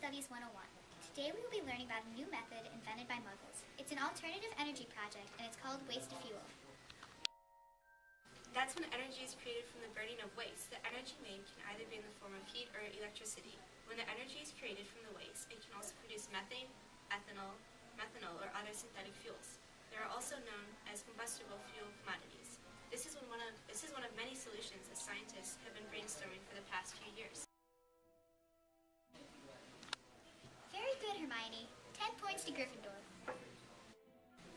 Studies 101. Today we will be learning about a new method invented by Muggles. It's an alternative energy project and it's called waste to fuel. That's when energy is created from the burning of waste. The energy made can either be in the form of heat or electricity. When the energy is created from the waste, it can also produce methane, ethanol, methanol, or other synthetic fuels. They are also known as combustible fuel commodities. This is one of many solutions that scientists have been brainstorming for the past few years. Very good, Hermione. 10 points to Gryffindor.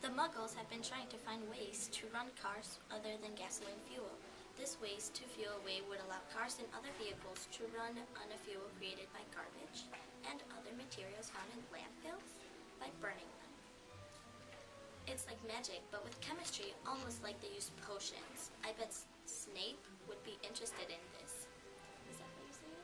The Muggles have been trying to find ways to run cars other than gasoline fuel. This waste to fuel way would allow cars and other vehicles to run on a fuel created by garbage and other materials found in landfills by burning them. It's like magic, but with chemistry, almost like they use potions. I bet Snape would be interested in this. Is that what you say?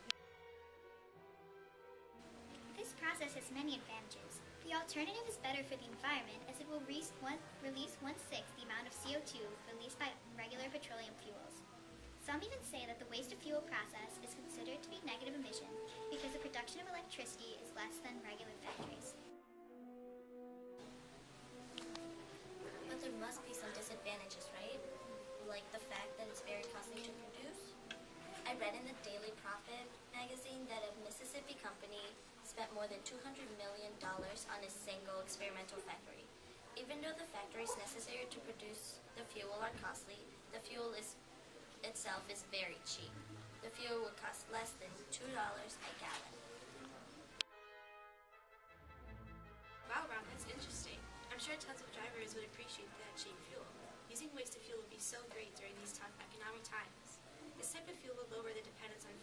This process has many advantages. The alternative is better for the environment as it will release one-sixth the amount of CO2 released by regular petroleum fuels. Some even say that the waste to fuel process is considered to be negative emission because the production of electricity is less than regular factories. But there must be some disadvantages, right? Like the fact that it's very costly to produce. I read in the Daily Prophet magazine that a Mississippi company spent more than $200 million on a single experimental factory. Even though the factories necessary to produce the fuel are costly, the fuel itself is very cheap. The fuel would cost less than $2 a gallon. Wow, Ron, that's interesting. I'm sure tons of drivers would appreciate that cheap fuel. Using waste to fuel would be so great during these tough economic times. This type of fuel would lower the dependence on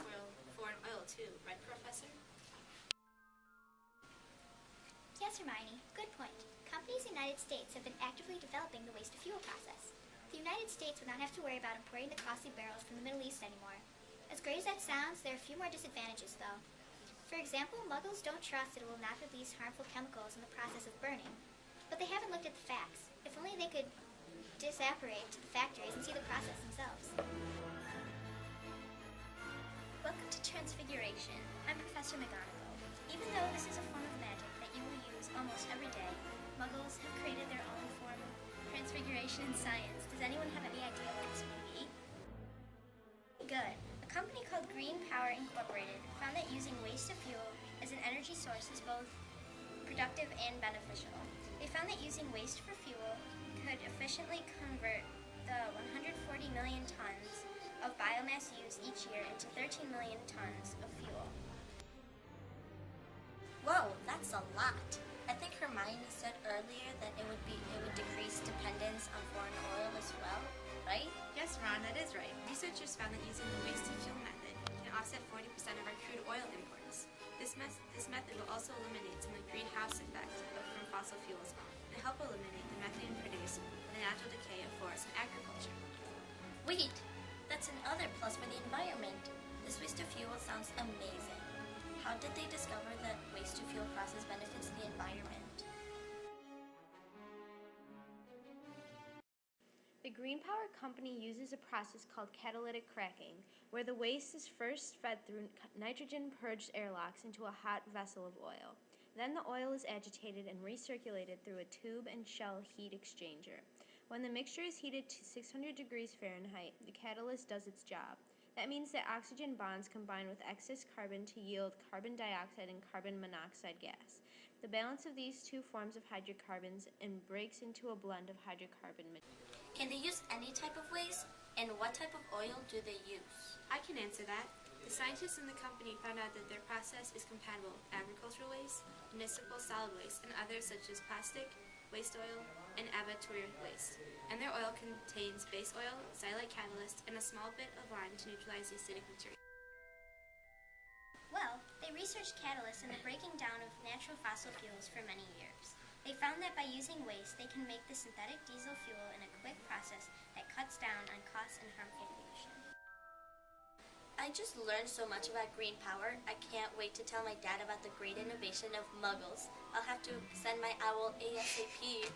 foreign oil too, right, Professor? Yes, Hermione. Good point. Companies in the United States have been actively developing the waste to fuel process. The United States would not have to worry about importing the costly barrels from the Middle East anymore. As great as that sounds, there are a few more disadvantages, though. For example, Muggles don't trust that it will not release harmful chemicals in the process of burning. But they haven't looked at the facts. If only they could disapparate to the factories and see the process themselves. Welcome to Transfiguration. I'm Professor McGonagall. Even though this is a form of magic that you will use almost every day, Muggles have created their own form of transfiguration in science. Does anyone have any idea what this may be? Good. A company called Green Power Incorporated found that using waste to fuel as an energy source is both productive and beneficial. They found that using waste for fuel could efficiently convert the 140 million tons of biomass used each year into 13 million tons of fuel. Whoa, that's a lot. I think Hermione said earlier that it would decrease dependence on foreign oil as well, right? Yes, Ron, that is right. Researchers found that using the waste to fuel method can offset 40% of our crude oil imports. This method will also eliminate some of the greenhouse effect from fossil fuels and help eliminate the methane produced by the natural decay of forests and agriculture. Wait, that's another plus for the environment. This waste to fuel sounds amazing. How did they discover that waste to fuel process benefits the environment? The Green Power Company uses a process called catalytic cracking, where the waste is first fed through nitrogen-purged airlocks into a hot vessel of oil. Then the oil is agitated and recirculated through a tube and shell heat exchanger. When the mixture is heated to 600 degrees Fahrenheit, the catalyst does its job. That means that oxygen bonds combine with excess carbon to yield carbon dioxide and carbon monoxide gas. The balance of these two forms of hydrocarbons and breaks into a blend of hydrocarbon material. Can they use any type of waste? And what type of oil do they use? I can answer that. The scientists in the company found out that their process is compatible with agricultural waste, municipal solid waste, and others such as plastic, waste oil, and abattoir waste. And their oil contains base oil, xylite catalyst, and a small bit of lime to neutralize the acidic material. Well, they researched catalysts and the breaking down of natural fossil fuels for many years. They found that by using waste, they can make the synthetic diesel fuel in a quick process that cuts down on costs and harmful pollution. I just learned so much about green power. I can't wait to tell my dad about the great innovation of Muggles. I'll have to send my owl ASAP.